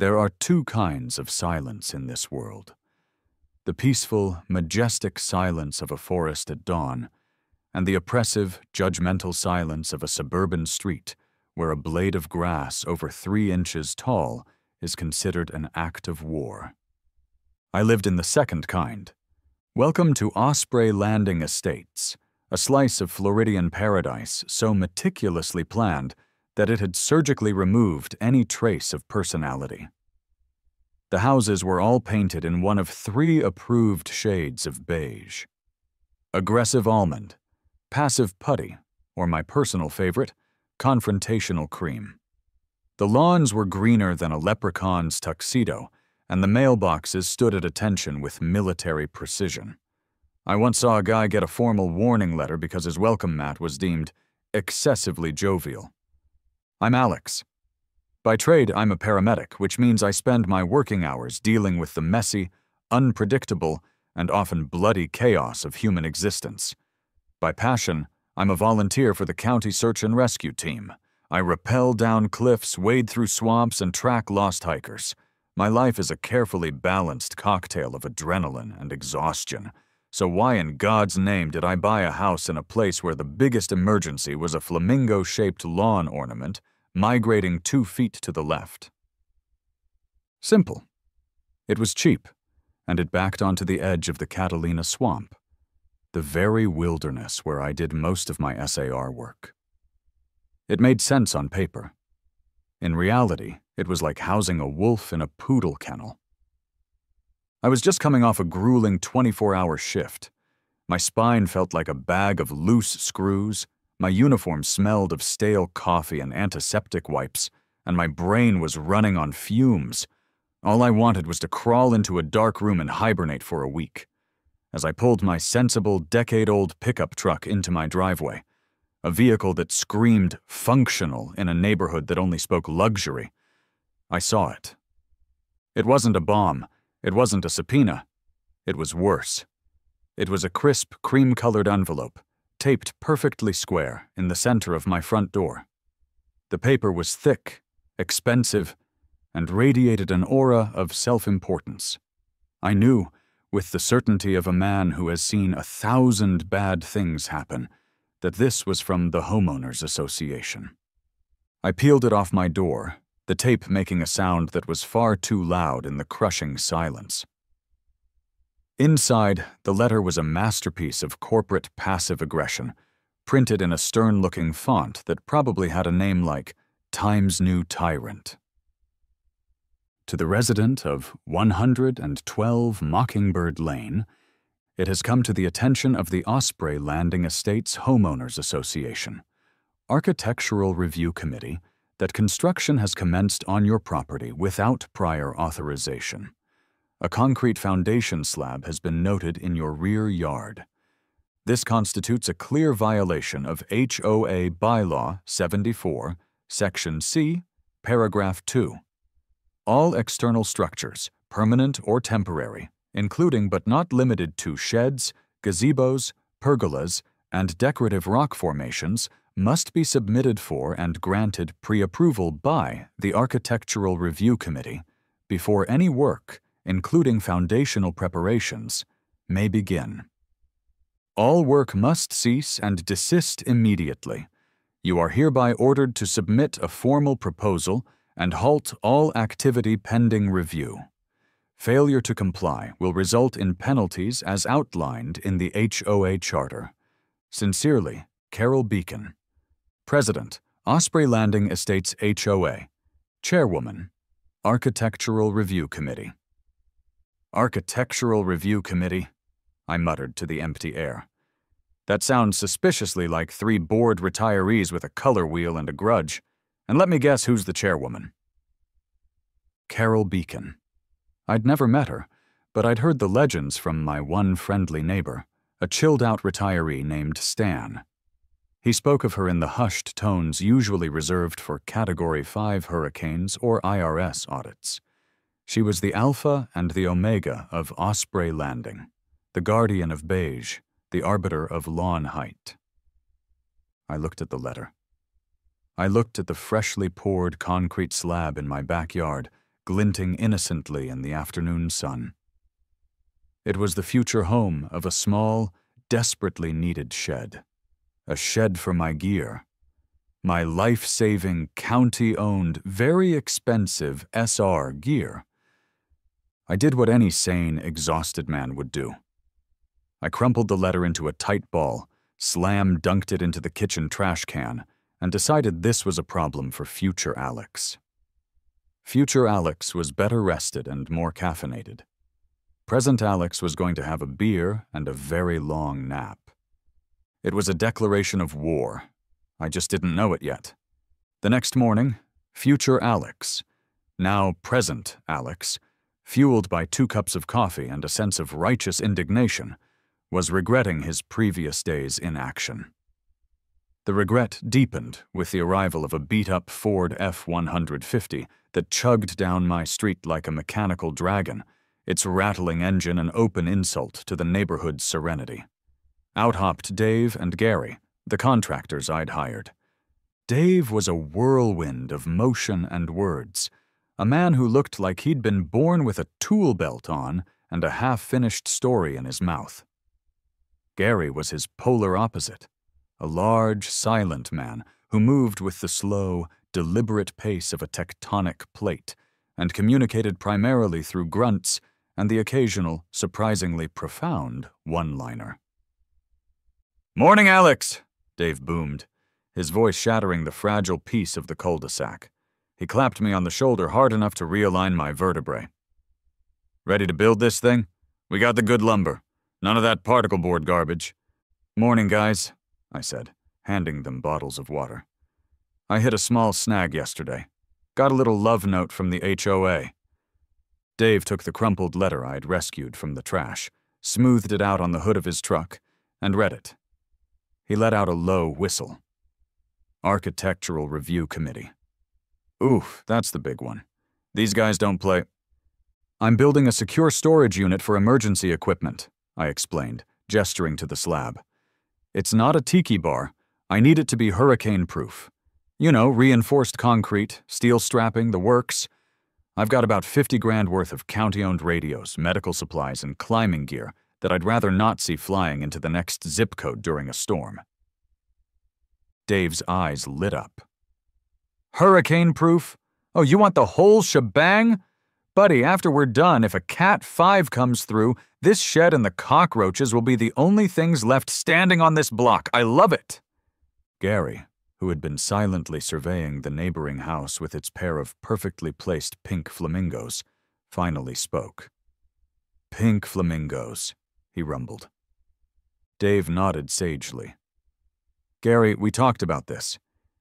There are two kinds of silence in this world: the peaceful, majestic silence of a forest at dawn, and the oppressive, judgmental silence of a suburban street where a blade of grass over 3 inches tall is considered an act of war. I lived in the second kind. Welcome to Osprey Landing Estates, a slice of Floridian paradise so meticulously planned that it had surgically removed any trace of personality. The houses were all painted in one of 3 approved shades of beige: aggressive almond, passive putty, or my personal favorite, confrontational cream. The lawns were greener than a leprechaun's tuxedo, and the mailboxes stood at attention with military precision. I once saw a guy get a formal warning letter because his welcome mat was deemed excessively jovial. I'm Alex. By trade, I'm a paramedic, which means I spend my working hours dealing with the messy, unpredictable, and often bloody chaos of human existence. By passion, I'm a volunteer for the county search and rescue team. I rappel down cliffs, wade through swamps, and track lost hikers. My life is a carefully balanced cocktail of adrenaline and exhaustion. So why in God's name did I buy a house in a place where the biggest emergency was a flamingo-shaped lawn ornament migrating 2 feet to the left? Simple. It was cheap, and it backed onto the edge of the Catalina Swamp, the very wilderness where I did most of my SAR work. It made sense on paper. In reality, it was like housing a wolf in a poodle kennel. I was just coming off a grueling 24-hour shift. My spine felt like a bag of loose screws, my uniform smelled of stale coffee and antiseptic wipes, and my brain was running on fumes. All I wanted was to crawl into a dark room and hibernate for a week. As I pulled my sensible, decade-old pickup truck into my driveway, a vehicle that screamed functional in a neighborhood that only spoke luxury, I saw it. It wasn't a bomb. It wasn't a subpoena. It was worse. It was a crisp, cream-colored envelope, taped perfectly square in the center of my front door. The paper was thick, expensive, and radiated an aura of self-importance. I knew, with the certainty of a man who has seen 1,000 bad things happen, that this was from the Homeowners Association. I peeled it off my door, the tape making a sound that was far too loud in the crushing silence. Inside, the letter was a masterpiece of corporate passive aggression, printed in a stern-looking font that probably had a name like Times New Tyrant. To the resident of 112 Mockingbird Lane, it has come to the attention of the Osprey Landing Estates Homeowners Association, Architectural Review Committee, that construction has commenced on your property without prior authorization. A concrete foundation slab has been noted in your rear yard. This constitutes a clear violation of HOA Bylaw 74, Section C, Paragraph 2. All external structures, permanent or temporary, including but not limited to sheds, gazebos, pergolas, and decorative rock formations, must be submitted for and granted pre-approval by the Architectural Review Committee before any work, including foundational preparations, may begin. All work must cease and desist immediately. You are hereby ordered to submit a formal proposal and halt all activity pending review. Failure to comply will result in penalties as outlined in the HOA Charter. Sincerely, Carol Beacon, President, Osprey Landing Estates HOA, Chairwoman, Architectural Review Committee. Architectural Review Committee, I muttered to the empty air. That sounds suspiciously like 3 bored retirees with a color wheel and a grudge. And let me guess who's the chairwoman. Carol Beacon. I'd never met her, but I'd heard the legends from my one friendly neighbor, a chilled-out retiree named Stan. He spoke of her in the hushed tones usually reserved for Category 5 hurricanes or IRS audits. She was the alpha and the omega of Osprey Landing, the guardian of beige, the arbiter of lawn height. I looked at the letter. I looked at the freshly poured concrete slab in my backyard, glinting innocently in the afternoon sun. It was the future home of a small, desperately needed shed. A shed for my gear. My life-saving, county-owned, very expensive SR gear. I did what any sane, exhausted man would do. I crumpled the letter into a tight ball, slam-dunked it into the kitchen trash can, and decided this was a problem for future Alex. Future Alex was better rested and more caffeinated. Present Alex was going to have a beer and a very long nap. It was a declaration of war. I just didn't know it yet. The next morning, future Alex, now present Alex, fueled by 2 cups of coffee and a sense of righteous indignation, was regretting his previous day's inaction. The regret deepened with the arrival of a beat-up Ford F-150 that chugged down my street like a mechanical dragon, its rattling engine an open insult to the neighborhood's serenity. Out hopped Dave and Gary, the contractors I'd hired. Dave was a whirlwind of motion and words, a man who looked like he'd been born with a tool belt on and a half-finished story in his mouth. Gary was his polar opposite, a large, silent man who moved with the slow, deliberate pace of a tectonic plate and communicated primarily through grunts and the occasional, surprisingly profound one-liner. "Morning, Alex," Dave boomed, his voice shattering the fragile peace of the cul-de-sac. He clapped me on the shoulder hard enough to realign my vertebrae. "Ready to build this thing? We got the good lumber. None of that particle board garbage." "Morning, guys," I said, handing them bottles of water. "I hit a small snag yesterday. Got a little love note from the HOA. Dave took the crumpled letter I'd rescued from the trash, smoothed it out on the hood of his truck, and read it. He let out a low whistle. Architectural Review Committee. Oof, that's the big one. These guys don't play. "I'm building a secure storage unit for emergency equipment," I explained, gesturing to the slab. "It's not a tiki bar. I need it to be hurricane-proof. You know, reinforced concrete, steel strapping, the works. I've got about 50 grand worth of county-owned radios, medical supplies, and climbing gear that I'd rather not see flying into the next zip code during a storm." Dave's eyes lit up. "Hurricane-proof? Oh, you want the whole shebang? Buddy, after we're done, if a Cat 5 comes through, this shed and the cockroaches will be the only things left standing on this block. I love it." Gary, who had been silently surveying the neighboring house with its pair of perfectly placed pink flamingos, finally spoke. "Pink flamingos," he rumbled. Dave nodded sagely. "Gary, we talked about this.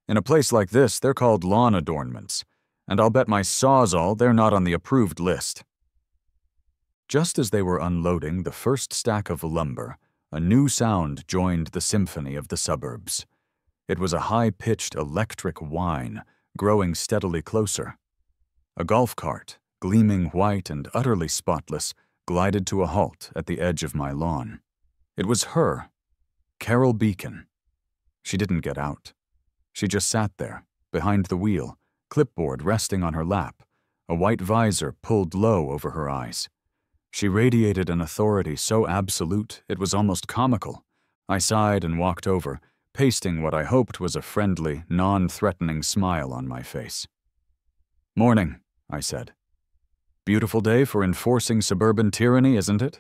In a place like this, they're called lawn adornments, and I'll bet my sawzall they're not on the approved list." Just as they were unloading the first stack of lumber, a new sound joined the symphony of the suburbs. It was a high-pitched electric whine, growing steadily closer. A golf cart, gleaming white and utterly spotless, glided to a halt at the edge of my lawn. It was her, Carol Beacon. She didn't get out. She just sat there, behind the wheel, clipboard resting on her lap, a white visor pulled low over her eyes. She radiated an authority so absolute it was almost comical. I sighed and walked over, pasting what I hoped was a friendly, non-threatening smile on my face. "Morning," I said. "Beautiful day for enforcing suburban tyranny, isn't it?"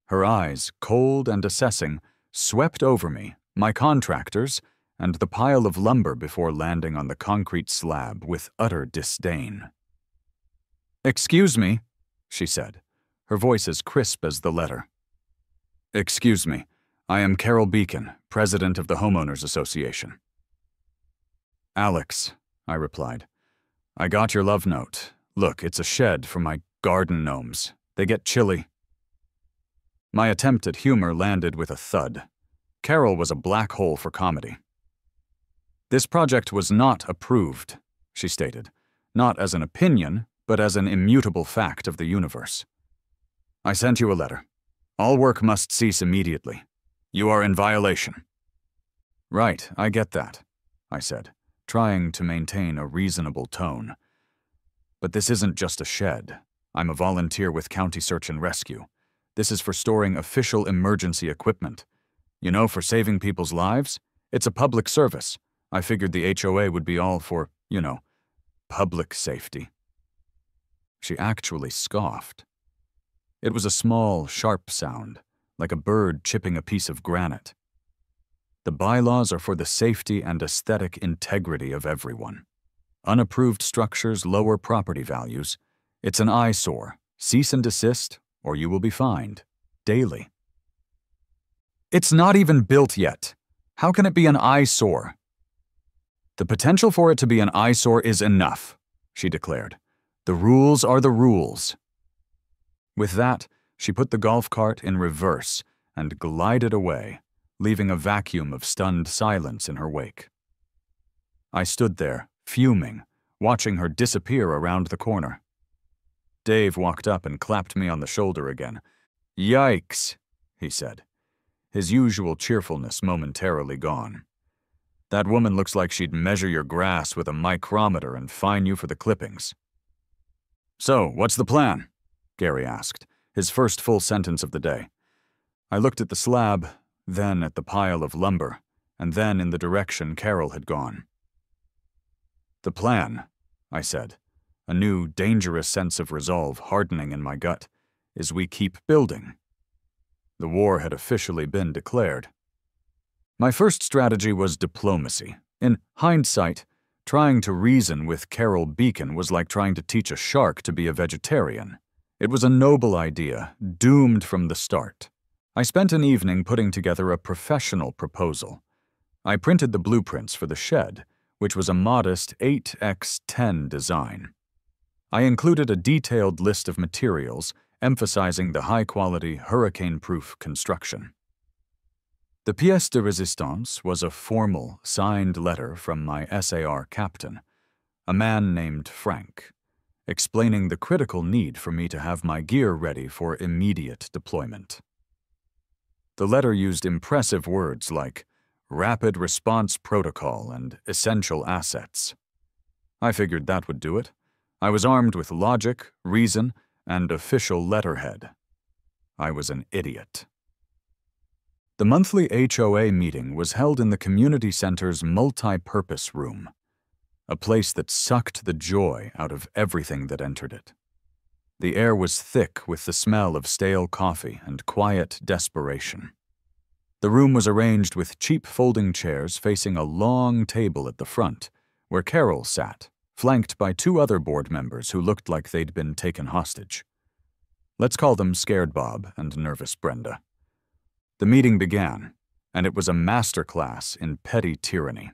Her eyes, cold and assessing, swept over me, my contractors, and the pile of lumber before landing on the concrete slab with utter disdain. "Excuse me," she said, her voice as crisp as the letter. "Excuse me. I am Carol Beacon, president of the Homeowners Association." "Alex," I replied. "I got your love note. Look, it's a shed for my garden gnomes. They get chilly." My attempt at humor landed with a thud. Carol was a black hole for comedy. "This project was not approved," she stated, "not as an opinion, but as an immutable fact of the universe. I sent you a letter. All work must cease immediately. You are in violation." "Right, I get that," I said, trying to maintain a reasonable tone. But this isn't just a shed. I'm a volunteer with County Search and Rescue. This is for storing official emergency equipment. You know, for saving people's lives? It's a public service. I figured the HOA would be all for, public safety. She actually scoffed. It was a small, sharp sound, like a bird chipping a piece of granite. The bylaws are for the safety and aesthetic integrity of everyone. Unapproved structures lower property values. It's an eyesore. Cease and desist, or you will be fined. Daily. It's not even built yet. How can it be an eyesore? The potential for it to be an eyesore is enough, she declared. The rules are the rules. With that, she put the golf cart in reverse and glided away, leaving a vacuum of stunned silence in her wake. I stood there, fuming, watching her disappear around the corner. Dave walked up and clapped me on the shoulder again. "Yikes," he said, his usual cheerfulness momentarily gone. "That woman looks like she'd measure your grass with a micrometer and fine you for the clippings." "So, what's the plan?" Gary asked, his first full sentence of the day. I looked at the slab, then at the pile of lumber, and then in the direction Carol had gone. "The plan," I said, a new, dangerous sense of resolve hardening in my gut, "is we keep building." The war had officially been declared. My first strategy was diplomacy. In hindsight, trying to reason with Carol Beacon was like trying to teach a shark to be a vegetarian. It was a noble idea, doomed from the start. I spent an evening putting together a professional proposal. I printed the blueprints for the shed, which was a modest 8x10 design. I included a detailed list of materials, emphasizing the high-quality, hurricane-proof construction. The pièce de résistance was a formal, signed letter from my SAR captain, a man named Frank, explaining the critical need for me to have my gear ready for immediate deployment. The letter used impressive words like rapid response protocol and essential assets. I figured that would do it. I was armed with logic, reason, and official letterhead. I was an idiot. The monthly HOA meeting was held in the community center's multi-purpose room, a place that sucked the joy out of everything that entered it. The air was thick with the smell of stale coffee and quiet desperation. The room was arranged with cheap folding chairs facing a long table at the front, where Carol sat, flanked by two other board members who looked like they'd been taken hostage. Let's call them Scared Bob and Nervous Brenda. The meeting began, and it was a masterclass in petty tyranny.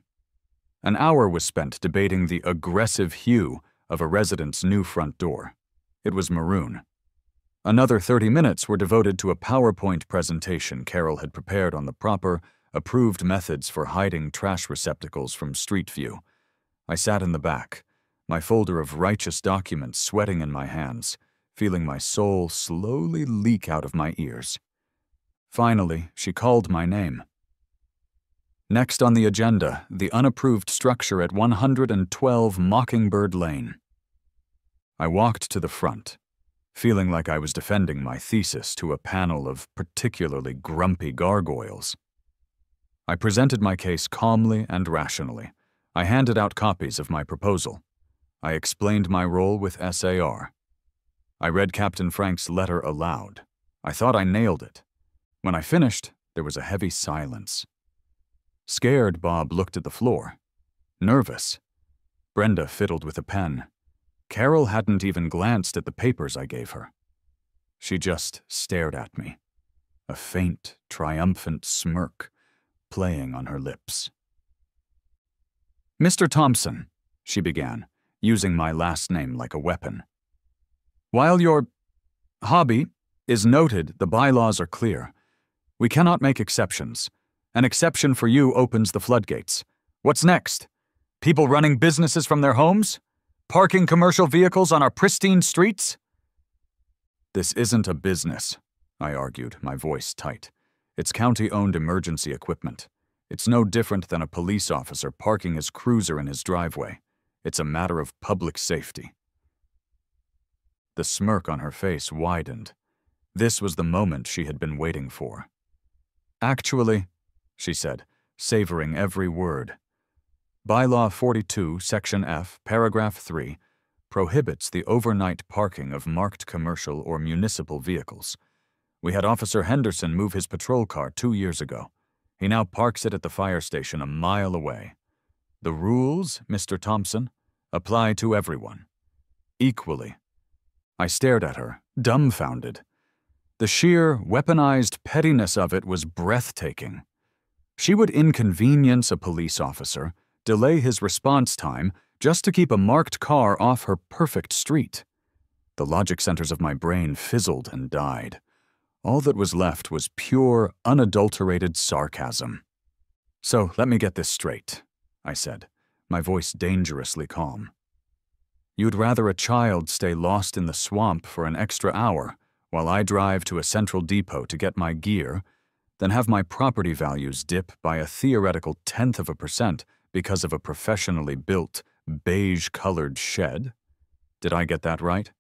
An hour was spent debating the aggressive hue of a resident's new front door. It was maroon. Another 30 minutes were devoted to a PowerPoint presentation Carol had prepared on the proper, approved methods for hiding trash receptacles from street view. I sat in the back, my folder of righteous documents sweating in my hands, feeling my soul slowly leak out of my ears. Finally, she called my name. Next on the agenda, the unapproved structure at 112 Mockingbird Lane. I walked to the front, feeling like I was defending my thesis to a panel of particularly grumpy gargoyles. I presented my case calmly and rationally. I handed out copies of my proposal. I explained my role with SAR. I read Captain Frank's letter aloud. I thought I nailed it. When I finished, there was a heavy silence. Scared Bob looked at the floor. Nervous. Brenda fiddled with a pen. Carol hadn't even glanced at the papers I gave her. She just stared at me, a faint, triumphant smirk playing on her lips. "Mr. Thompson," she began, using my last name like a weapon. "While your hobby is noted, the bylaws are clear. We cannot make exceptions. An exception for you opens the floodgates. What's next? People running businesses from their homes? Parking commercial vehicles on our pristine streets?" "This isn't a business," I argued, my voice tight. "It's county-owned emergency equipment. It's no different than a police officer parking his cruiser in his driveway. It's a matter of public safety." The smirk on her face widened. This was the moment she had been waiting for. "Actually," she said, savoring every word, Bylaw 42, Section F, Paragraph 3, prohibits the overnight parking of marked commercial or municipal vehicles. We had Officer Henderson move his patrol car 2 years ago. He now parks it at the fire station a mile away. The rules, Mr. Thompson, apply to everyone. Equally." I stared at her, dumbfounded. The sheer, weaponized pettiness of it was breathtaking. She would inconvenience a police officer, delay his response time, just to keep a marked car off her perfect street. The logic centers of my brain fizzled and died. All that was left was pure, unadulterated sarcasm. "So let me get this straight," I said, my voice dangerously calm. "You'd rather a child stay lost in the swamp for an extra hour while I drive to a central depot to get my gear than have my property values dip by a theoretical 0.1% because of a professionally built, beige-colored shed? Did I get that right?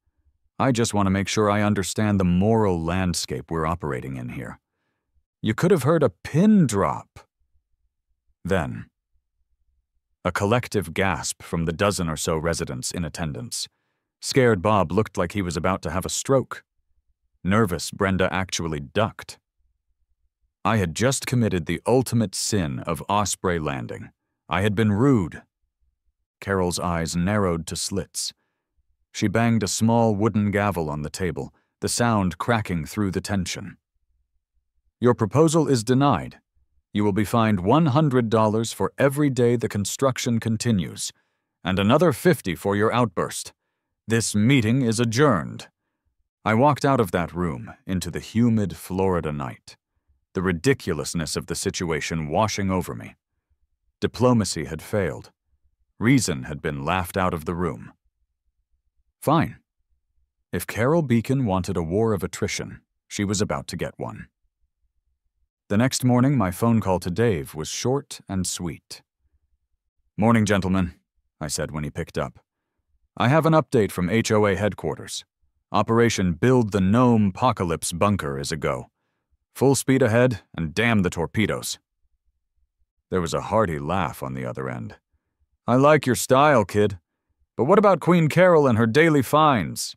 I just want to make sure I understand the moral landscape we're operating in here. You could have heard a pin drop." Then, a collective gasp from the dozen or so residents in attendance. Scared Bob looked like he was about to have a stroke. Nervous Brenda actually ducked. I had just committed the ultimate sin of Osprey Landing. I had been rude. Carol's eyes narrowed to slits. She banged a small wooden gavel on the table, the sound cracking through the tension. "Your proposal is denied. You will be fined $100 for every day the construction continues, and another $50 for your outburst. This meeting is adjourned." I walked out of that room into the humid Florida night, the ridiculousness of the situation washing over me. Diplomacy had failed. Reason had been laughed out of the room. Fine. If Carol Beacon wanted a war of attrition, she was about to get one. The next morning, my phone call to Dave was short and sweet. "Morning, gentlemen," I said when he picked up. "I have an update from HOA headquarters. Operation Build the Gnome Apocalypse Bunker is a go. Full speed ahead, and damn the torpedoes." There was a hearty laugh on the other end. "I like your style, kid. But what about Queen Carol and her daily fines?"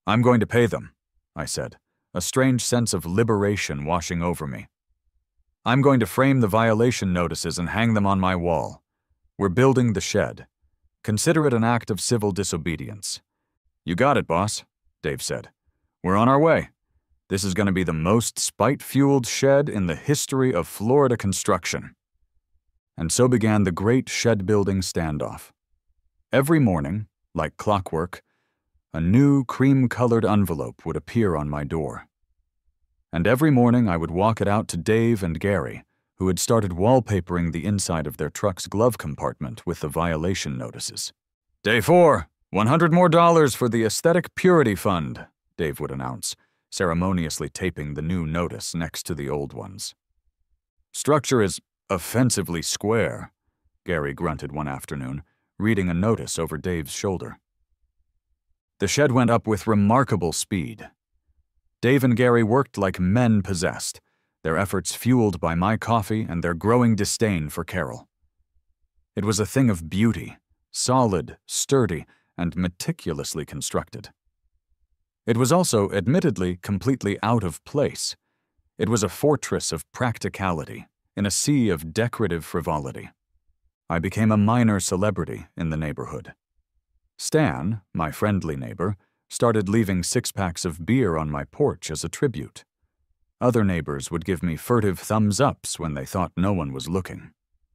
"I'm going to pay them," I said, a strange sense of liberation washing over me. "I'm going to frame the violation notices and hang them on my wall. We're building the shed. Consider it an act of civil disobedience." "You got it, boss," Dave said. "We're on our way. This is going to be the most spite-fueled shed in the history of Florida construction." And so began the great shed-building standoff. Every morning, like clockwork, a new cream-colored envelope would appear on my door. And every morning I would walk it out to Dave and Gary, who had started wallpapering the inside of their truck's glove compartment with the violation notices. "Day 4, $100 more for the Aesthetic Purity Fund," Dave would announce, ceremoniously taping the new notice next to the old ones. "Structure is offensively square," Gary grunted one afternoon, reading a notice over Dave's shoulder. The shed went up with remarkable speed. Dave and Gary worked like men possessed, their efforts fueled by my coffee and their growing disdain for Carol. It was a thing of beauty, solid, sturdy, and meticulously constructed. It was also, admittedly, completely out of place. It was a fortress of practicality in a sea of decorative frivolity. I became a minor celebrity in the neighborhood. Stan, my friendly neighbor, started leaving 6-packs of beer on my porch as a tribute. Other neighbors would give me furtive thumbs-ups when they thought no one was looking.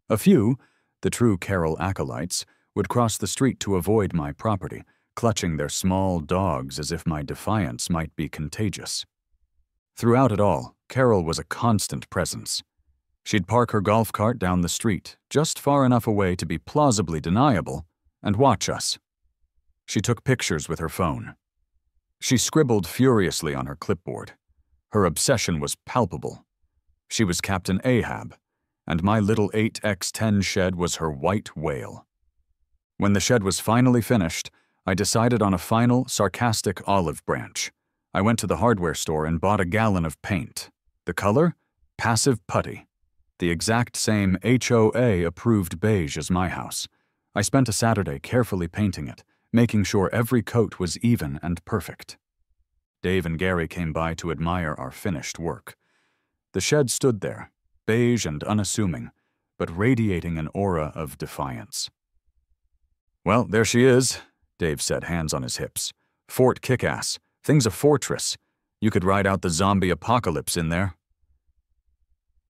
A few, the true Carol acolytes, would cross the street to avoid my property, clutching their small dogs as if my defiance might be contagious. Throughout it all, Carol was a constant presence. She'd park her golf cart down the street, just far enough away to be plausibly deniable, and watch us. She took pictures with her phone. She scribbled furiously on her clipboard. Her obsession was palpable. She was Captain Ahab, and my little 8x10 shed was her white whale. When the shed was finally finished, I decided on a final, sarcastic olive branch. I went to the hardware store and bought a gallon of paint. The color? Passive putty. The exact same HOA approved beige as my house. I spent a Saturday carefully painting it, making sure every coat was even and perfect. Dave and Gary came by to admire our finished work. The shed stood there, beige and unassuming, but radiating an aura of defiance. "Well, there she is," Dave said, hands on his hips. "Fort Kickass. Thing's a fortress. You could ride out the zombie apocalypse in there."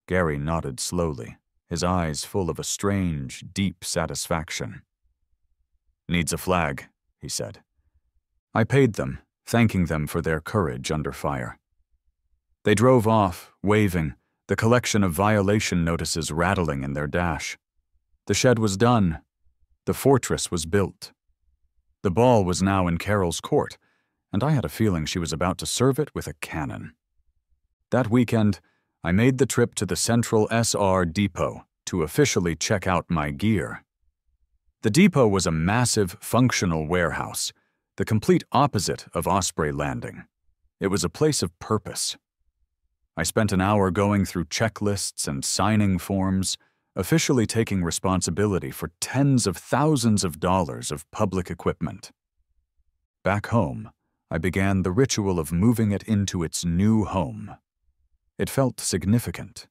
Gary nodded slowly, his eyes full of a strange, deep satisfaction. "Needs a flag," he said. I paid them, thanking them for their courage under fire. They drove off, waving, the collection of violation notices rattling in their dash. The shed was done. The fortress was built. The ball was now in Carol's court, and I had a feeling she was about to serve it with a cannon. That weekend, I made the trip to the Central SR Depot to officially check out my gear. The depot was a massive, functional warehouse, the complete opposite of Osprey Landing. It was a place of purpose. I spent an hour going through checklists and signing forms, officially taking responsibility for tens of thousands of dollars of public equipment. Back home, I began the ritual of moving it into its new home. It felt significant,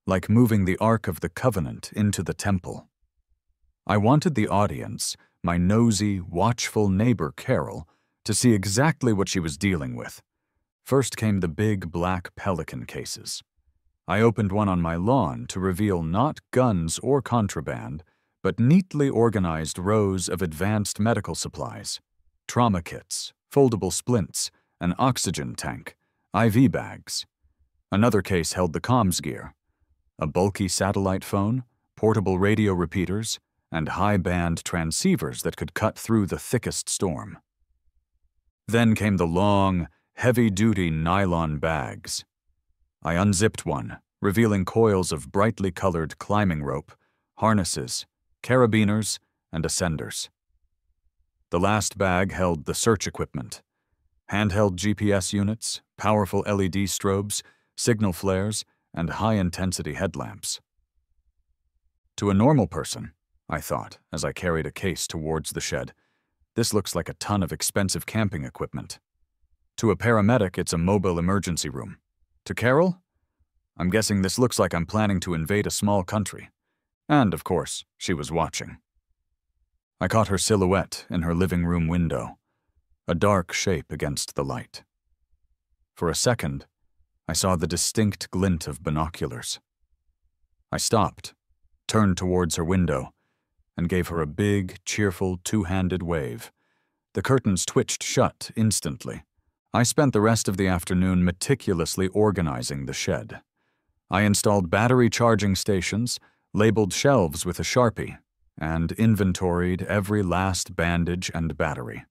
like moving the Ark of the Covenant into the temple. I wanted the audience, my nosy, watchful neighbor Carol, to see exactly what she was dealing with. First came the big black Pelican cases. I opened one on my lawn to reveal not guns or contraband, but neatly organized rows of advanced medical supplies, trauma kits, foldable splints, an oxygen tank, IV bags. Another case held the comms gear, a bulky satellite phone, portable radio repeaters, and high-band transceivers that could cut through the thickest storm. Then came the long, heavy-duty nylon bags. I unzipped one, revealing coils of brightly colored climbing rope, harnesses, carabiners, and ascenders. The last bag held the search equipment, handheld GPS units, powerful LED strobes, signal flares, and high-intensity headlamps. To a normal person, I thought as I carried a case towards the shed, this looks like a ton of expensive camping equipment. To a paramedic, it's a mobile emergency room. To Carol, I'm guessing this looks like I'm planning to invade a small country. And, of course, she was watching. I caught her silhouette in her living room window, a dark shape against the light. For a second, I saw the distinct glint of binoculars. I stopped, turned towards her window, and gave her a big, cheerful, two-handed wave. The curtains twitched shut instantly. I spent the rest of the afternoon meticulously organizing the shed. I installed battery charging stations, labeled shelves with a Sharpie, and inventoried every last bandage and battery.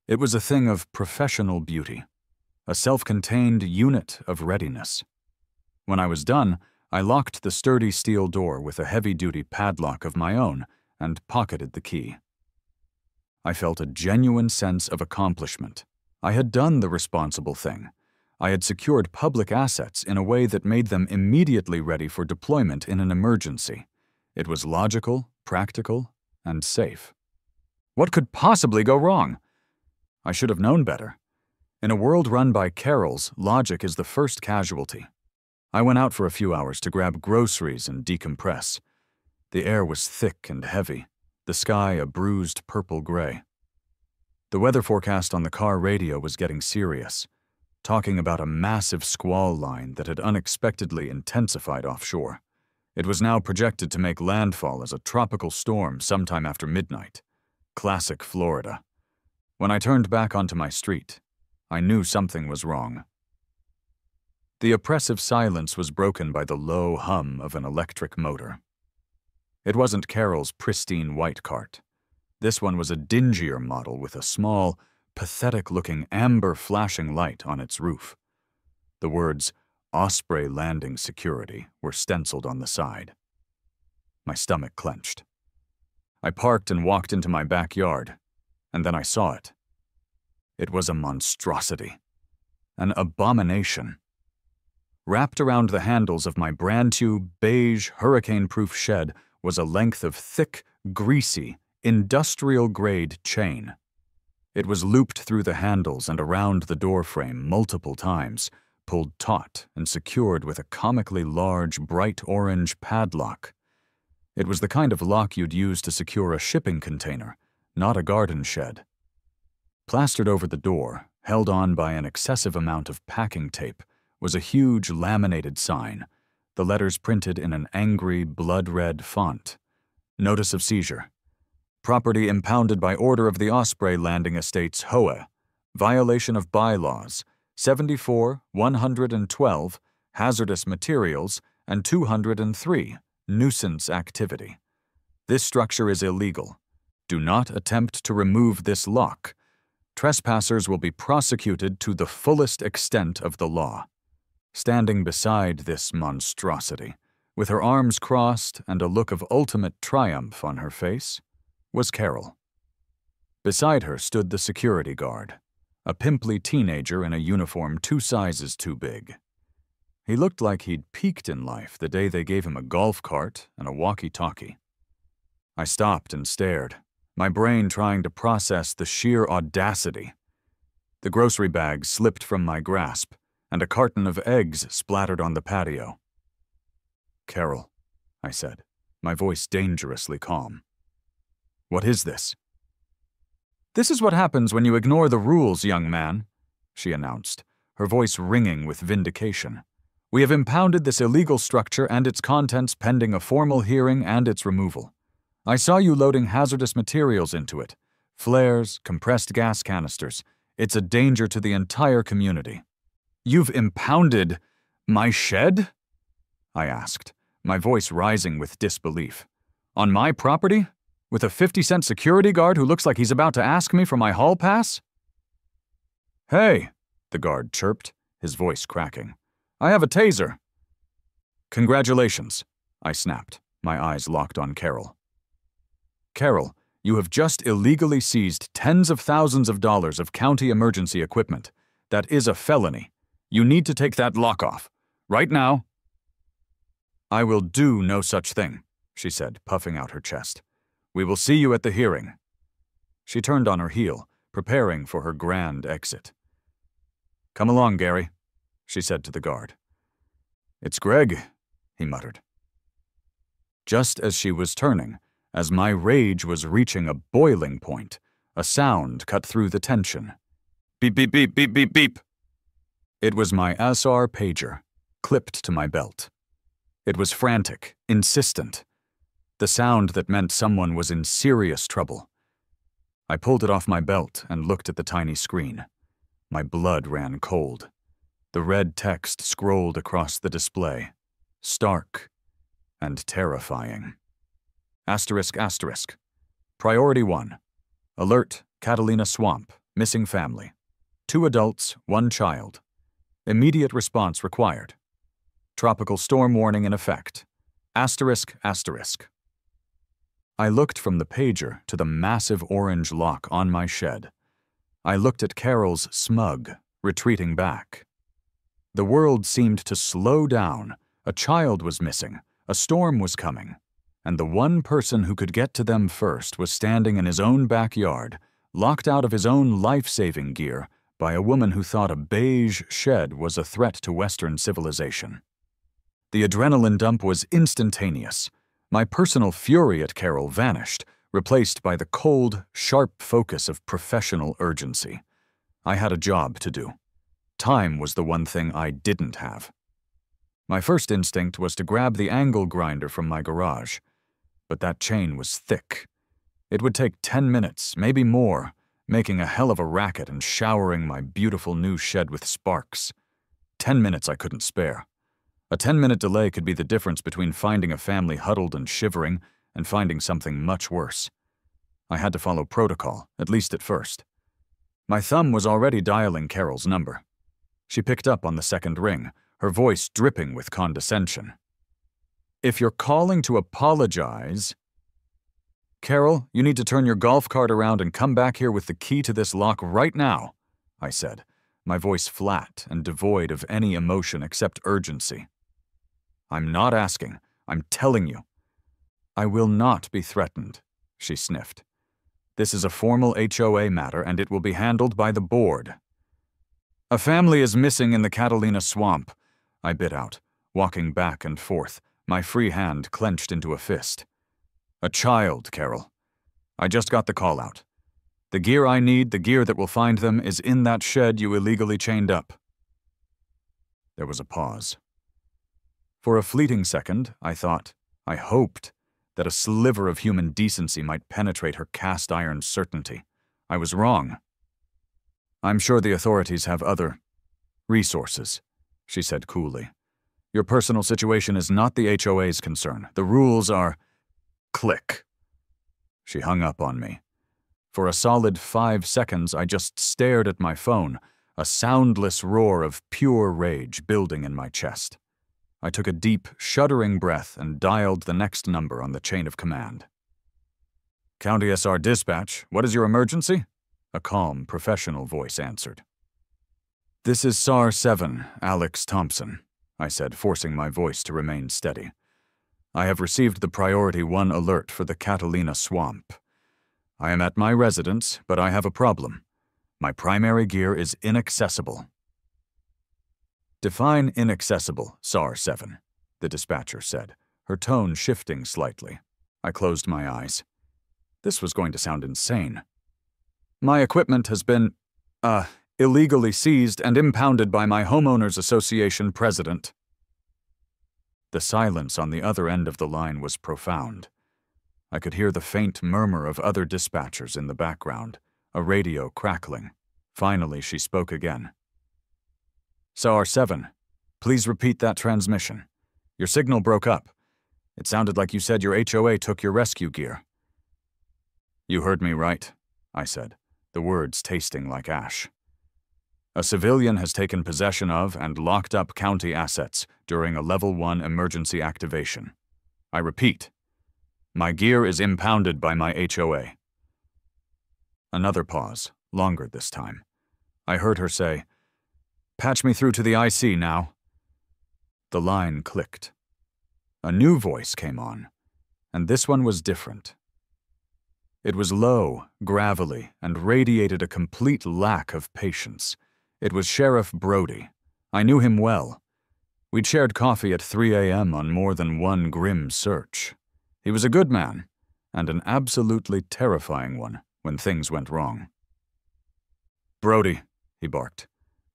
It was a thing of professional beauty, a self-contained unit of readiness. When I was done, I locked the sturdy steel door with a heavy-duty padlock of my own and pocketed the key. I felt a genuine sense of accomplishment. I had done the responsible thing. I had secured public assets in a way that made them immediately ready for deployment in an emergency. It was logical, practical, and safe. What could possibly go wrong? I should have known better. In a world run by Carols, logic is the first casualty. I went out for a few hours to grab groceries and decompress. The air was thick and heavy, the sky a bruised purple gray. The weather forecast on the car radio was getting serious, talking about a massive squall line that had unexpectedly intensified offshore. It was now projected to make landfall as a tropical storm sometime after midnight. Classic Florida. When I turned back onto my street, I knew something was wrong. The oppressive silence was broken by the low hum of an electric motor. It wasn't Carol's pristine white cart. This one was a dingier model with a small, pathetic-looking amber flashing light on its roof. The words, "Osprey Landing Security," were stenciled on the side. My stomach clenched. I parked and walked into my backyard. and then I saw it. It was a monstrosity, an abomination. Wrapped around the handles of my brand-new, beige, hurricane-proof shed was a length of thick, greasy, industrial-grade chain. It was looped through the handles and around the door frame multiple times, pulled taut and secured with a comically large, bright orange padlock. It was the kind of lock you'd use to secure a shipping container, not a garden shed. Plastered over the door, held on by an excessive amount of packing tape, was a huge laminated sign, the letters printed in an angry, blood-red font. Notice of seizure. Property impounded by order of the Osprey Landing Estates HOA. Violation of bylaws. 74, 112, hazardous materials, and 203, nuisance activity. This structure is illegal. Do not attempt to remove this lock. Trespassers will be prosecuted to the fullest extent of the law. Standing beside this monstrosity, with her arms crossed and a look of ultimate triumph on her face, was Carol. Beside her stood the security guard, a pimply teenager in a uniform 2 sizes too big. He looked like he'd peaked in life the day they gave him a golf cart and a walkie-talkie. I stopped and stared, my brain trying to process the sheer audacity. The grocery bag slipped from my grasp, and a carton of eggs splattered on the patio. "Carol," I said, my voice dangerously calm. "What is this?" "This is what happens when you ignore the rules, young man," she announced, her voice ringing with vindication. "We have impounded this illegal structure and its contents pending a formal hearing and its removal. I saw you loading hazardous materials into it. Flares, compressed gas canisters. It's a danger to the entire community." "You've impounded my shed?" I asked, my voice rising with disbelief. "On my property? With a 50-cent security guard who looks like he's about to ask me for my hall pass?" "Hey," the guard chirped, his voice cracking. "I have a taser." "Congratulations," I snapped, my eyes locked on Carol. "Carol, you have just illegally seized tens of thousands of dollars of county emergency equipment. That is a felony. You need to take that lock off. Right now." "I will do no such thing," she said, puffing out her chest. "We will see you at the hearing." She turned on her heel, preparing for her grand exit. "Come along, Gary," she said to the guard. "It's Greg," he muttered. Just as she was turning, as my rage was reaching a boiling point, a sound cut through the tension. Beep, beep, beep, beep, beep, beep. It was my SR pager, clipped to my belt. It was frantic, insistent. The sound that meant someone was in serious trouble. I pulled it off my belt and looked at the tiny screen. My blood ran cold. The red text scrolled across the display, stark and terrifying. Asterisk, asterisk. Priority 1. Alert, Catalina Swamp, missing family. 2 adults, 1 child. Immediate response required. Tropical storm warning in effect. Asterisk, asterisk. I looked from the pager to the massive orange lock on my shed. I looked at Carol's smug, retreating back. The world seemed to slow down. A child was missing. A storm was coming. And the one person who could get to them first was standing in his own backyard, locked out of his own life-saving gear by a woman who thought a beige shed was a threat to Western civilization. The adrenaline dump was instantaneous. My personal fury at Carol vanished, replaced by the cold, sharp focus of professional urgency. I had a job to do. Time was the one thing I didn't have. My first instinct was to grab the angle grinder from my garage, but that chain was thick. It would take 10 minutes, maybe more, making a hell of a racket and showering my beautiful new shed with sparks. 10 minutes I couldn't spare. A 10-minute delay could be the difference between finding a family huddled and shivering and finding something much worse. I had to follow protocol, at least at first. My thumb was already dialing Carol's number. She picked up on the second ring, her voice dripping with condescension. "If you're calling to apologize..." Carol, you need to turn your golf cart around and come back here with the key to this lock right now, I said, my voice flat and devoid of any emotion except urgency. I'm not asking. I'm telling you. I will not be threatened, she sniffed. This is a formal HOA matter, and it will be handled by the board. A family is missing in the Catalina swamp, I bit out, walking back and forth, my free hand clenched into a fist. A child, Carol. I just got the call out. The gear I need, the gear that will find them, is in that shed you illegally chained up. There was a pause. For a fleeting second, I hoped, that a sliver of human decency might penetrate her cast-iron certainty. I was wrong. I'm sure the authorities have other resources, she said coolly. Your personal situation is not the HOA's concern. The rules are... Click. She hung up on me. For a solid 5 seconds, I just stared at my phone, a soundless roar of pure rage building in my chest. I took a deep, shuddering breath and dialed the next number on the chain of command. County SR Dispatch, what is your emergency? A calm, professional voice answered. This is SAR 7, Alex Thompson, I said, forcing my voice to remain steady. I have received the Priority 1 alert for the Catalina swamp. I am at my residence, but I have a problem. My primary gear is inaccessible. Define inaccessible, SAR 7, the dispatcher said, her tone shifting slightly. I closed my eyes. This was going to sound insane. My equipment has been, illegally seized and impounded by my homeowners association president. The silence on the other end of the line was profound. I could hear the faint murmur of other dispatchers in the background, a radio crackling. Finally, she spoke again. SAR 7, please repeat that transmission. Your signal broke up. It sounded like you said your HOA took your rescue gear. You heard me right, I said, the words tasting like ash. A civilian has taken possession of and locked up county assets during a Level 1 emergency activation. I repeat, my gear is impounded by my HOA. Another pause, longer this time. I heard her say, patch me through to the IC now. The line clicked. A new voice came on, and this one was different. It was low, gravelly, and radiated a complete lack of patience. It was Sheriff Brody. I knew him well. We'd shared coffee at 3 a.m. on more than one grim search. He was a good man, and an absolutely terrifying one when things went wrong. Brody, he barked.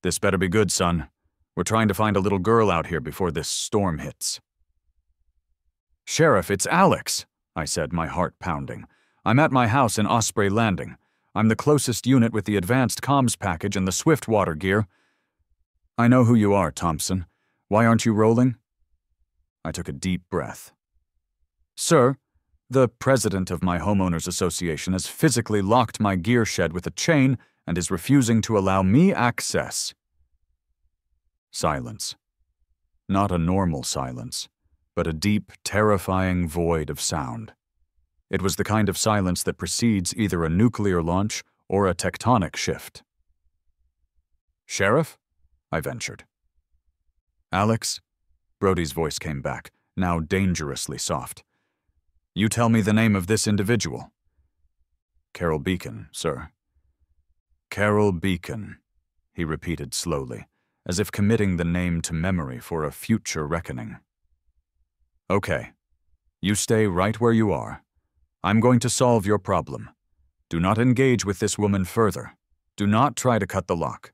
This better be good, son. We're trying to find a little girl out here before this storm hits. Sheriff, it's Alex, I said, my heart pounding. I'm at my house in Osprey Landing. I'm the closest unit with the advanced comms package and the Swiftwater gear. I know who you are, Thompson. Why aren't you rolling? I took a deep breath. Sir, the president of my homeowners association has physically locked my gear shed with a chain and is refusing to allow me access. Silence. Not a normal silence, but a deep, terrifying void of sound. It was the kind of silence that precedes either a nuclear launch or a tectonic shift. Sheriff? I ventured. Alex? Brody's voice came back, now dangerously soft. You tell me the name of this individual. Carol Beacon, sir. Carol Beacon, he repeated slowly, as if committing the name to memory for a future reckoning. Okay. You stay right where you are. I'm going to solve your problem. Do not engage with this woman further. Do not try to cut the lock.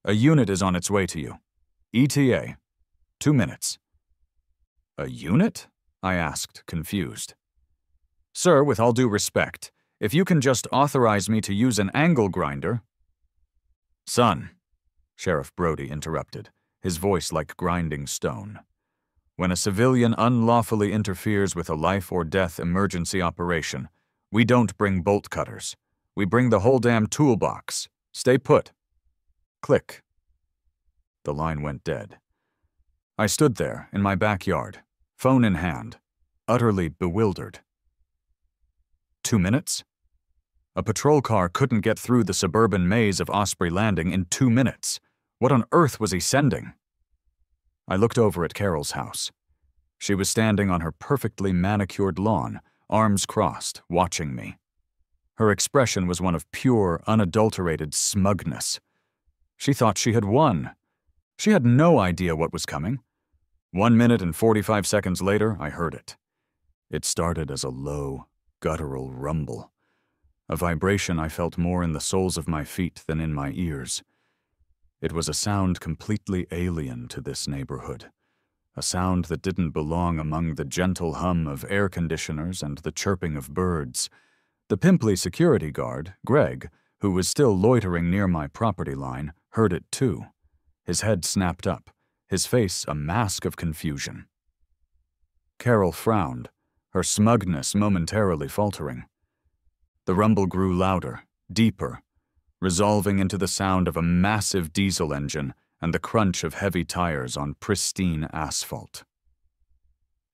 A unit is on its way to you. ETA. 2 minutes. A unit? I asked, confused. Sir, with all due respect, if you can just authorize me to use an angle grinder... Son, Sheriff Brody interrupted, his voice like grinding stone. When a civilian unlawfully interferes with a life-or-death emergency operation, we don't bring bolt cutters. We bring the whole damn toolbox. Stay put. Click. The line went dead. I stood there, in my backyard, phone in hand, utterly bewildered. 2 minutes? A patrol car couldn't get through the suburban maze of Osprey Landing in 2 minutes. What on earth was he sending? I looked over at Carol's house. She was standing on her perfectly manicured lawn, arms crossed, watching me. Her expression was one of pure, unadulterated smugness. She thought she had won. She had no idea what was coming. 1 minute and 45 seconds later, I heard it. It started as a low, guttural rumble. A vibration I felt more in the soles of my feet than in my ears. It was a sound completely alien to this neighborhood. A sound that didn't belong among the gentle hum of air conditioners and the chirping of birds. The pimply security guard, Greg, who was still loitering near my property line, heard it too. His head snapped up, his face a mask of confusion. Carol frowned, her smugness momentarily faltering. The rumble grew louder, deeper, resolving into the sound of a massive diesel engine and the crunch of heavy tires on pristine asphalt.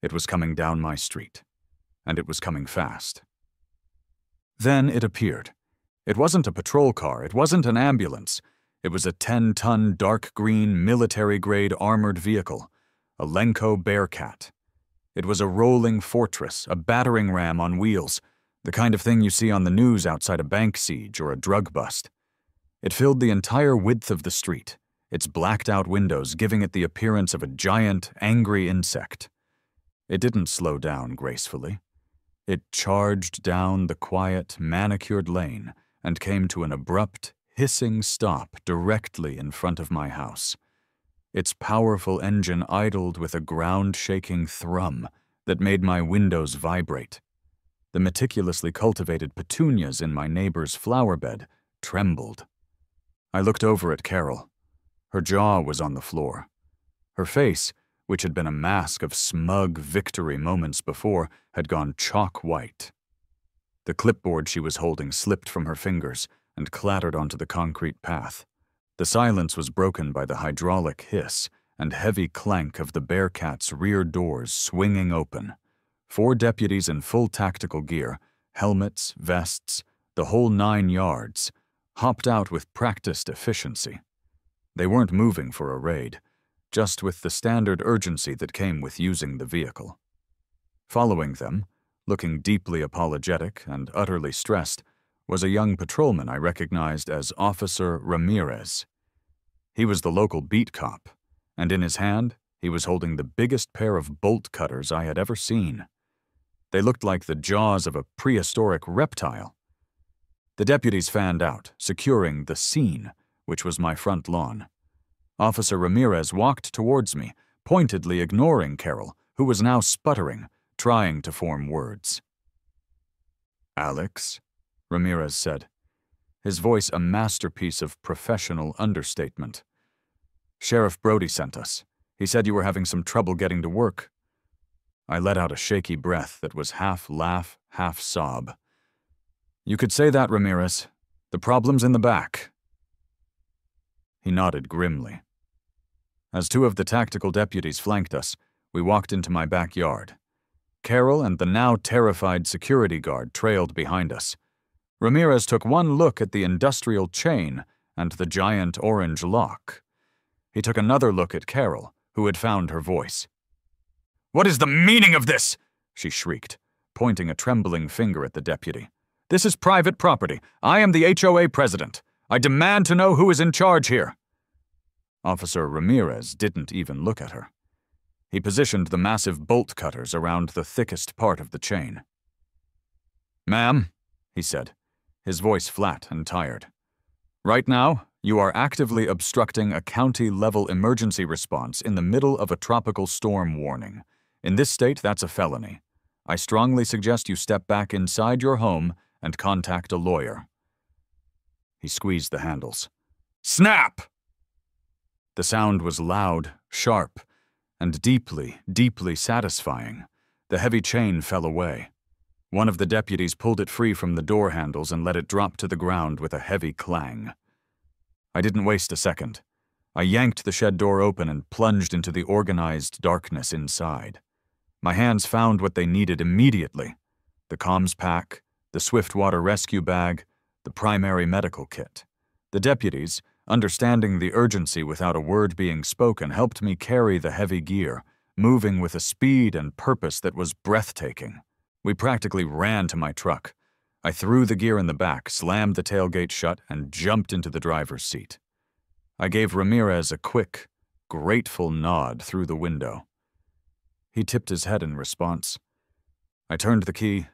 It was coming down my street, and it was coming fast. Then it appeared. It wasn't a patrol car, it wasn't an ambulance. It was a 10-ton dark green military-grade armored vehicle, a Lenco Bearcat. It was a rolling fortress, a battering ram on wheels, the kind of thing you see on the news outside a bank siege or a drug bust. It filled the entire width of the street, its blacked-out windows giving it the appearance of a giant, angry insect. It didn't slow down gracefully. It charged down the quiet, manicured lane and came to an abrupt, hissing stop directly in front of my house. Its powerful engine idled with a ground-shaking thrum that made my windows vibrate. The meticulously cultivated petunias in my neighbor's flower bed trembled. I looked over at Carol. Her jaw was on the floor. Her face, which had been a mask of smug victory moments before, had gone chalk white. The clipboard she was holding slipped from her fingers and clattered onto the concrete path. The silence was broken by the hydraulic hiss and heavy clank of the Bearcat's rear doors swinging open. 4 deputies in full tactical gear, helmets, vests, the whole 9 yards, hopped out with practiced efficiency. They weren't moving for a raid, just with the standard urgency that came with using the vehicle. Following them, looking deeply apologetic and utterly stressed, was a young patrolman I recognized as Officer Ramirez. He was the local beat cop, and in his hand he was holding the biggest pair of bolt cutters I had ever seen. They looked like the jaws of a prehistoric reptile. The deputies fanned out, securing the scene, which was my front lawn. Officer Ramirez walked towards me, pointedly ignoring Carol, who was now sputtering, trying to form words. "Alex," Ramirez said, his voice a masterpiece of professional understatement. "Sheriff Brody sent us. He said you were having some trouble getting to work." I let out a shaky breath that was half laugh, half sob. "You could say that, Ramirez. The problem's in the back." He nodded grimly. As 2 of the tactical deputies flanked us, we walked into my backyard. Carol and the now terrified security guard trailed behind us. Ramirez took one look at the industrial chain and the giant orange lock. He took another look at Carol, who had found her voice. "What is the meaning of this?" she shrieked, pointing a trembling finger at the deputy. "This is private property. I am the HOA president. I demand to know who is in charge here." Officer Ramirez didn't even look at her. He positioned the massive bolt cutters around the thickest part of the chain. "Ma'am," he said, his voice flat and tired. "Right now, you are actively obstructing a county-level emergency response in the middle of a tropical storm warning. In this state, that's a felony. I strongly suggest you step back inside your home and contact a lawyer." He squeezed the handles. "Snap!" The sound was loud, sharp, and deeply, deeply satisfying. The heavy chain fell away. One of the deputies pulled it free from the door handles and let it drop to the ground with a heavy clang. I didn't waste a second. I yanked the shed door open and plunged into the organized darkness inside. My hands found what they needed immediately: the comms pack, the swiftwater rescue bag, the primary medical kit. The deputies, understanding the urgency without a word being spoken, helped me carry the heavy gear, moving with a speed and purpose that was breathtaking. We practically ran to my truck. I threw the gear in the back, slammed the tailgate shut, and jumped into the driver's seat. I gave Ramirez a quick, grateful nod through the window. He tipped his head in response. I turned the key,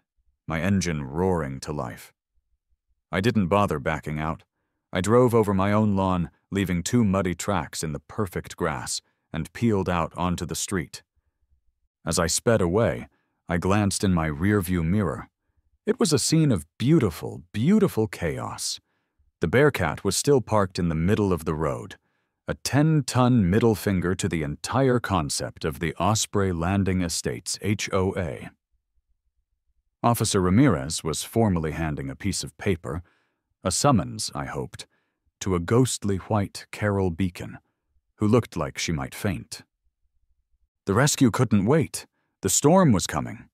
my engine roaring to life. I didn't bother backing out. I drove over my own lawn, leaving 2 muddy tracks in the perfect grass, and peeled out onto the street. As I sped away, I glanced in my rearview mirror. It was a scene of beautiful, beautiful chaos. The Bearcat was still parked in the middle of the road, a 10-ton middle finger to the entire concept of the Osprey Landing Estates HOA. Officer Ramirez was formally handing a piece of paper, a summons, I hoped, to a ghostly white Carol Beacon, who looked like she might faint. The rescue couldn't wait. The storm was coming.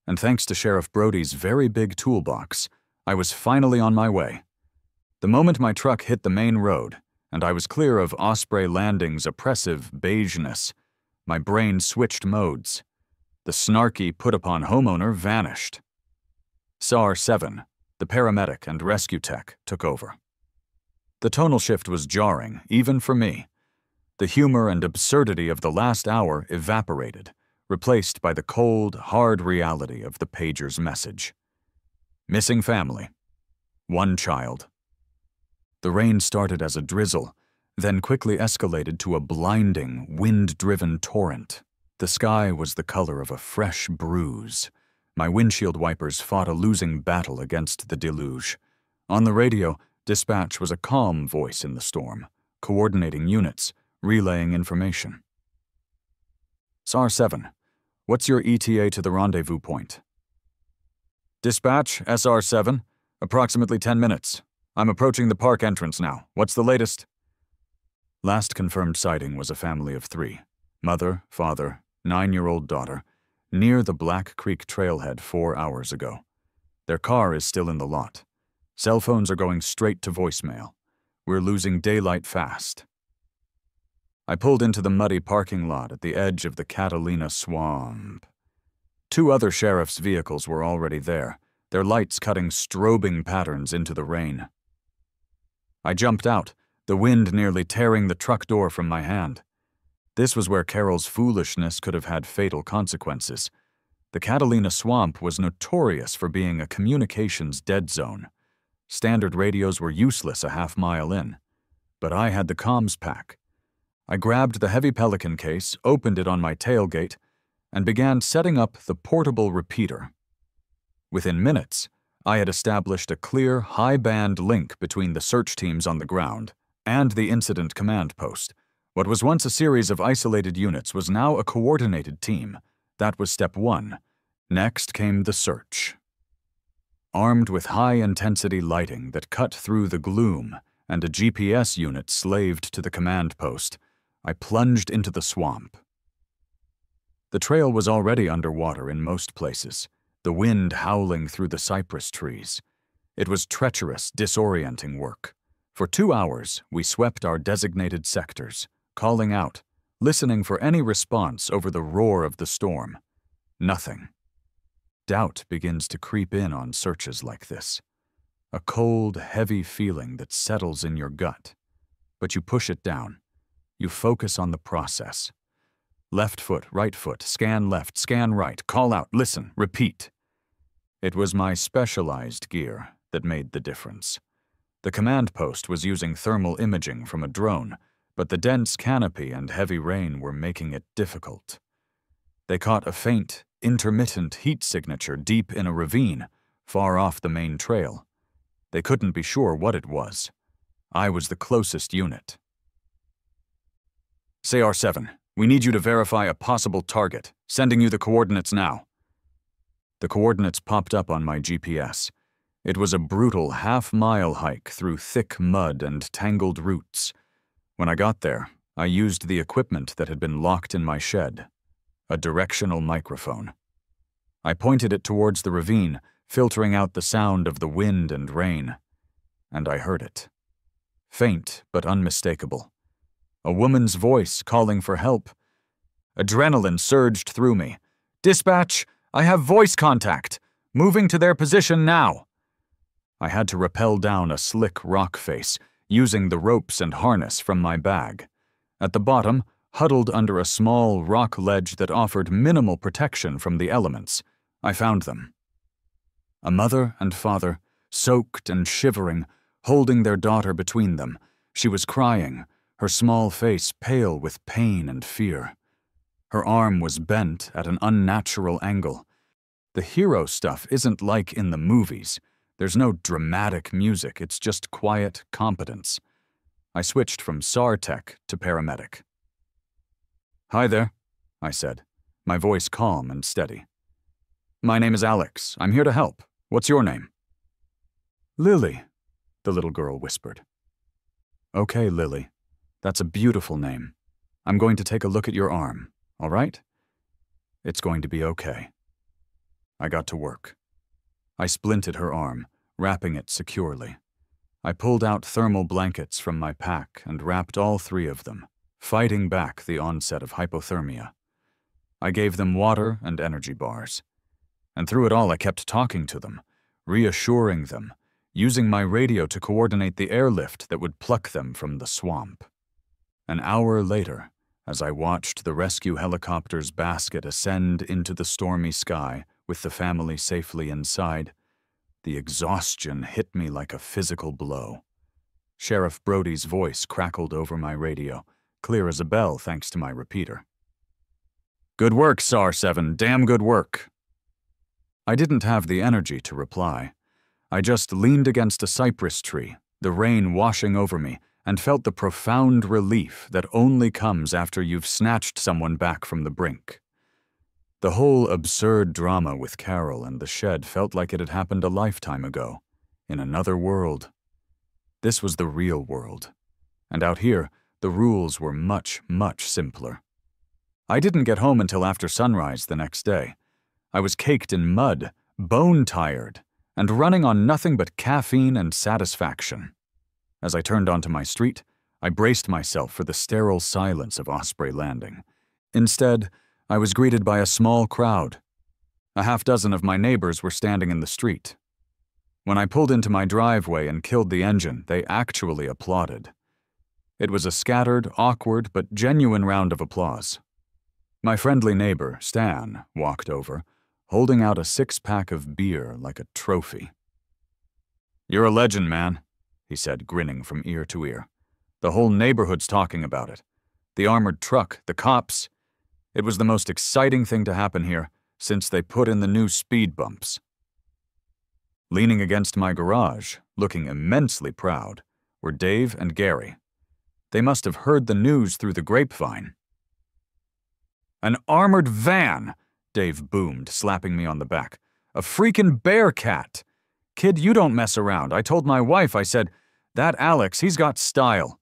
And thanks to Sheriff Brody's very big toolbox, I was finally on my way. The moment my truck hit the main road, and I was clear of Osprey Landing's oppressive beigeness, my brain switched modes. The snarky put-upon homeowner vanished. SAR 7, the paramedic and rescue tech, took over. The tonal shift was jarring, even for me. The humor and absurdity of the last hour evaporated, replaced by the cold, hard reality of the pager's message. Missing family. 1 child. The rain started as a drizzle, then quickly escalated to a blinding, wind-driven torrent. The sky was the color of a fresh bruise. My windshield wipers fought a losing battle against the deluge. On the radio, dispatch was a calm voice in the storm, coordinating units, relaying information. SAR 7, what's your ETA to the rendezvous point? Dispatch, SR 7, approximately 10 minutes. I'm approaching the park entrance now. What's the latest? Last confirmed sighting was a family of 3. Mother, father, 9-year-old daughter, near the Black Creek trailhead 4 hours ago. Their car is still in the lot. Cell phones are going straight to voicemail. We're losing daylight fast. I pulled into the muddy parking lot at the edge of the Catalina Swamp. 2 other sheriff's vehicles were already there, their lights cutting strobing patterns into the rain. I jumped out, the wind nearly tearing the truck door from my hand. This was where Carol's foolishness could have had fatal consequences. The Catalina Swamp was notorious for being a communications dead zone. Standard radios were useless a half-mile in. But I had the comms pack. I grabbed the heavy Pelican case, opened it on my tailgate, and began setting up the portable repeater. Within minutes, I had established a clear, high-band link between the search teams on the ground and the incident command post. What was once a series of isolated units was now a coordinated team. That was step 1. Next came the search. Armed with high-intensity lighting that cut through the gloom and a GPS unit slaved to the command post, I plunged into the swamp. The trail was already underwater in most places, the wind howling through the cypress trees. It was treacherous, disorienting work. For 2 hours, we swept our designated sectors, calling out, listening for any response over the roar of the storm. Nothing. Doubt begins to creep in on searches like this. A cold, heavy feeling that settles in your gut. But you push it down. You focus on the process. Left foot, right foot, scan left, scan right, call out, listen, repeat. It was my specialized gear that made the difference. The command post was using thermal imaging from a drone, but the dense canopy and heavy rain were making it difficult. They caught a faint, intermittent heat signature deep in a ravine, far off the main trail. They couldn't be sure what it was. I was the closest unit. SAR 7, we need you to verify a possible target. Sending you the coordinates now. The coordinates popped up on my GPS. It was a brutal half-mile hike through thick mud and tangled roots. When I got there, I used the equipment that had been locked in my shed, a directional microphone. I pointed it towards the ravine, filtering out the sound of the wind and rain. And I heard it. Faint but unmistakable. A woman's voice calling for help. Adrenaline surged through me. "Dispatch, I have voice contact. Moving to their position now." I had to rappel down a slick rock face, using the ropes and harness from my bag. At the bottom, huddled under a small rock ledge that offered minimal protection from the elements, I found them. A mother and father, soaked and shivering, holding their daughter between them. She was crying, her small face pale with pain and fear. Her arm was bent at an unnatural angle. The hero stuff isn't like in the movies. There's no dramatic music, it's just quiet competence. I switched from SAR tech to paramedic. "Hi there," I said, my voice calm and steady. "My name is Alex. I'm here to help. What's your name?" "Lily," the little girl whispered. "Okay, Lily. That's a beautiful name. I'm going to take a look at your arm, all right? It's going to be okay." I got to work. I splinted her arm, wrapping it securely. I pulled out thermal blankets from my pack and wrapped all three of them, fighting back the onset of hypothermia. I gave them water and energy bars. And through it all, I kept talking to them, reassuring them, using my radio to coordinate the airlift that would pluck them from the swamp. An hour later, as I watched the rescue helicopter's basket ascend into the stormy sky with the family safely inside, the exhaustion hit me like a physical blow. Sheriff Brody's voice crackled over my radio, clear as a bell thanks to my repeater. "Good work, SAR 7, damn good work." I didn't have the energy to reply. I just leaned against a cypress tree, the rain washing over me, and felt the profound relief that only comes after you've snatched someone back from the brink. The whole absurd drama with Carol and the shed felt like it had happened a lifetime ago, in another world. This was the real world, and out here, the rules were much, much simpler. I didn't get home until after sunrise the next day. I was caked in mud, bone-tired, and running on nothing but caffeine and satisfaction. As I turned onto my street, I braced myself for the sterile silence of Osprey Landing. Instead, I was greeted by a small crowd. A half-dozen of my neighbors were standing in the street. When I pulled into my driveway and killed the engine, they actually applauded. It was a scattered, awkward, but genuine round of applause. My friendly neighbor, Stan, walked over, holding out a six-pack of beer like a trophy. "You're a legend, man," he said, grinning from ear to ear. "The whole neighborhood's talking about it. The armored truck, the cops. It was the most exciting thing to happen here since they put in the new speed bumps." Leaning against my garage, looking immensely proud, were Dave and Gary. They must have heard the news through the grapevine. "An armored van!" Dave boomed, slapping me on the back. "A freaking bearcat! Kid, you don't mess around. I told my wife, I said, that Alex, he's got style.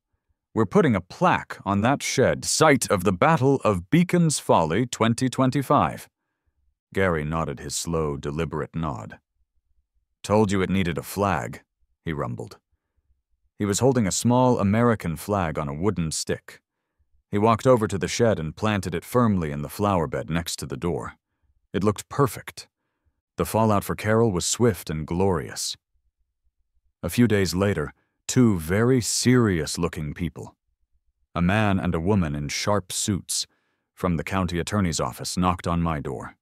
We're putting a plaque on that shed, site of the Battle of Beacon's Folly 2025. Gary nodded his slow, deliberate nod. "Told you it needed a flag," he rumbled. He was holding a small American flag on a wooden stick. He walked over to the shed and planted it firmly in the flower bed next to the door. It looked perfect. The fallout for Carol was swift and glorious. A few days later, two very serious-looking people, a man and a woman in sharp suits, from the county attorney's office knocked on my door.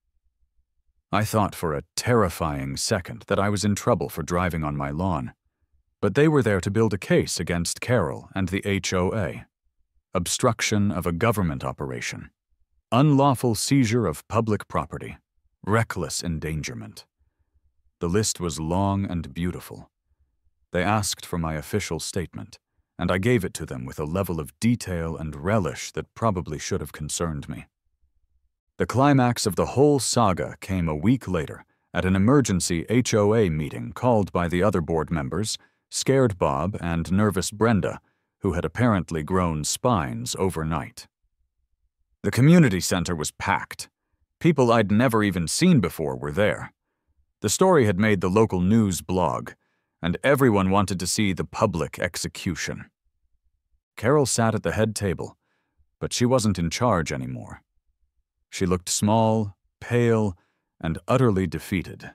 I thought for a terrifying second that I was in trouble for driving on my lawn, but they were there to build a case against Carol and the HOA. Obstruction of a government operation, unlawful seizure of public property, reckless endangerment. The list was long and beautiful. They asked for my official statement, and I gave it to them with a level of detail and relish that probably should have concerned me. The climax of the whole saga came a week later at an emergency HOA meeting called by the other board members, Scared Bob and Nervous Brenda, who had apparently grown spines overnight. The community center was packed. People I'd never even seen before were there. The story had made the local news blog, and everyone wanted to see the public execution. Carol sat at the head table, but she wasn't in charge anymore. She looked small, pale, and utterly defeated.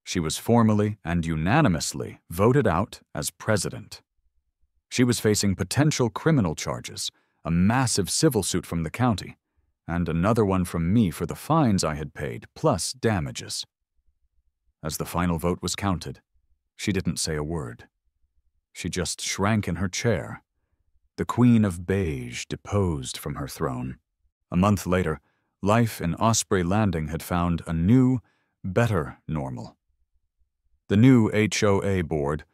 She was formally and unanimously voted out as president. She was facing potential criminal charges, a massive civil suit from the county, and another one from me for the fines I had paid, plus damages. As the final vote was counted, she didn't say a word. She just shrank in her chair. The Queen of Beige deposed from her throne. A month later, life in Osprey Landing had found a new, better normal. The new HOA board,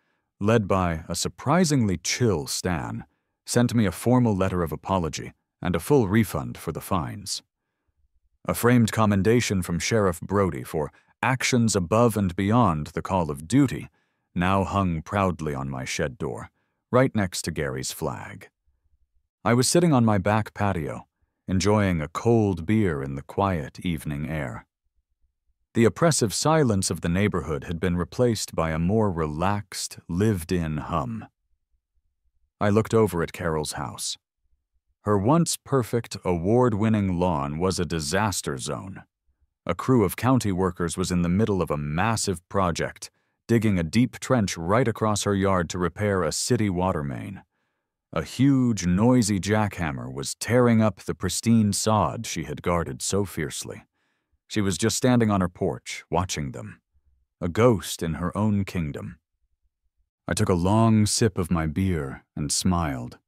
led by a surprisingly chill Stan, sent me a formal letter of apology and a full refund for the fines. A framed commendation from Sheriff Brody for actions above and beyond the call of duty now hung proudly on my shed door, right next to Gary's flag. I was sitting on my back patio, enjoying a cold beer in the quiet evening air. The oppressive silence of the neighborhood had been replaced by a more relaxed, lived-in hum. I looked over at Carol's house. Her once perfect, award-winning lawn was a disaster zone. A crew of county workers was in the middle of a massive project, digging a deep trench right across her yard to repair a city water main. A huge, noisy jackhammer was tearing up the pristine sod she had guarded so fiercely. She was just standing on her porch, watching them, a ghost in her own kingdom. I took a long sip of my beer and smiled.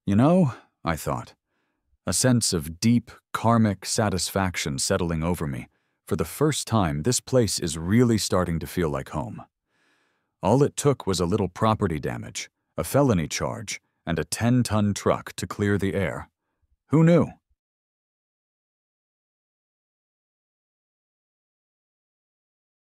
You know, I thought, a sense of deep, karmic satisfaction settling over me. For the first time, this place is really starting to feel like home. All it took was a little property damage, a felony charge, and a 10-ton truck to clear the air. Who knew?